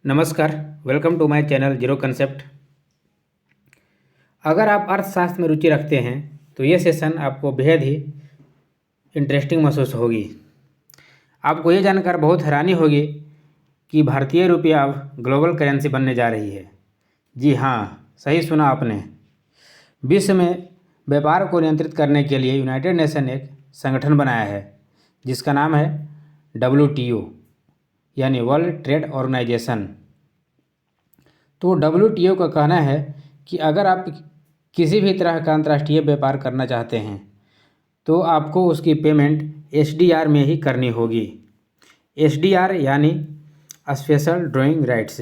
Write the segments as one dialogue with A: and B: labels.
A: नमस्कार, welcome to my channel zero concept. अगर आप अर्थशास्त्र में रुचि रखते हैं तो ये सेशन आपको बेहद ही इंटरेस्टिंग महसूस होगी। आपको ये जानकर बहुत हैरानी होगी कि भारतीय रुपया अब ग्लोबल करेंसी बनने जा रही है। जी हाँ, सही सुना आपने। विश्व में व्यापार को नियंत्रित करने के लिए यूनाइटेड नेशन एक संगठन बनाया है जिसका नाम है WTO यानी वर्ल्ड ट्रेड ऑर्गेनाइजेशन। तो WTO का कहना है कि अगर आप किसी भी तरह का अंतर्राष्ट्रीय व्यापार करना चाहते हैं तो आपको उसकी पेमेंट SDR में ही करनी होगी। SDR यानी स्पेशल ड्राइंग राइट्स,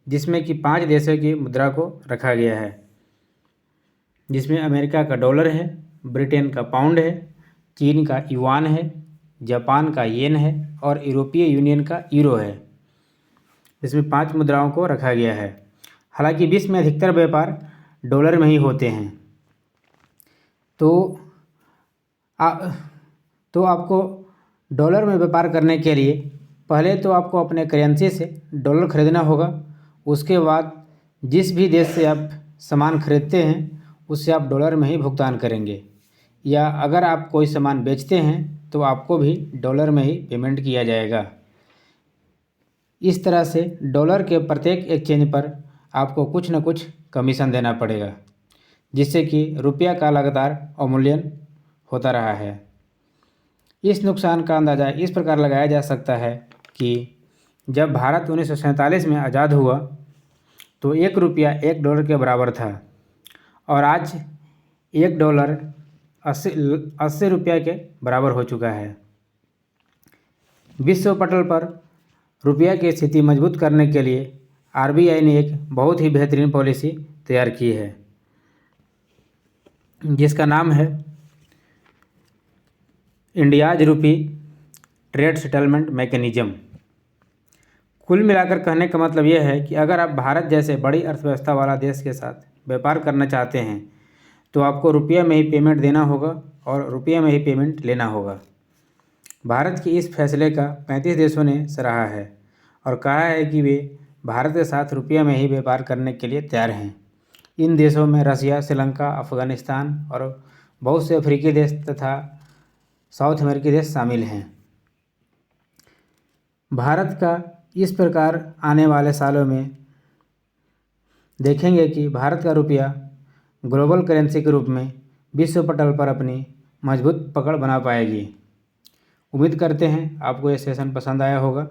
A: जिसमें कि 5 देशों की मुद्रा को रखा गया है, जिसमें अमेरिका का डॉलर है, ब्रिटेन का पाउंड है, चीन का युआन है, जापान का येन है और यूरोपीय यूनियन का यूरो है। इसमें 5 मुद्राओं को रखा गया है। हालांकि विश्व में अधिकतर व्यापार डॉलर में ही होते हैं। तो आपको डॉलर में व्यापार करने के लिए पहले तो आपको अपने करेंसी से डॉलर खरीदना होगा। उसके बाद जिस भी देश से आप सामान खरीदते हैं उससे आप डॉलर में ही भुगतान करेंगे, या अगर आप कोई सामान बेचते हैं तो आपको भी डॉलर में ही पेमेंट किया जाएगा। इस तरह से डॉलर के प्रत्येक एक्सचेंज पर आपको कुछ न कुछ कमीशन देना पड़ेगा, जिससे कि रुपया का लगातार अवमूल्यन होता रहा है। इस नुकसान का अंदाज़ा इस प्रकार लगाया जा सकता है कि जब भारत 1947 में आज़ाद हुआ तो 1 रुपया 1 डॉलर के बराबर था और आज 1 डॉलर 80 रुपया के बराबर हो चुका है। विश्व पटल पर रुपया की स्थिति मजबूत करने के लिए RBI ने एक बहुत ही बेहतरीन पॉलिसी तैयार की है जिसका नाम है इंडियाज रूपी ट्रेड सेटलमेंट मैकेनिज्म। कुल मिलाकर कहने का मतलब यह है कि अगर आप भारत जैसे बड़ी अर्थव्यवस्था वाला देश के साथ व्यापार करना चाहते हैं तो आपको रुपया में ही पेमेंट देना होगा और रुपया में ही पेमेंट लेना होगा। भारत के इस फैसले का 35 देशों ने सराहा है और कहा है कि वे भारत के साथ रुपया में ही व्यापार करने के लिए तैयार हैं। इन देशों में रसिया, श्रीलंका, अफगानिस्तान और बहुत से अफ्रीकी देश तथा साउथ अमेरिकी देश शामिल हैं। भारत का इस प्रकार आने वाले सालों में देखेंगे कि भारत का रुपया ग्लोबल करेंसी के रूप में विश्व पटल पर अपनी मजबूत पकड़ बना पाएगी। उम्मीद करते हैं आपको ये सेशन पसंद आया होगा।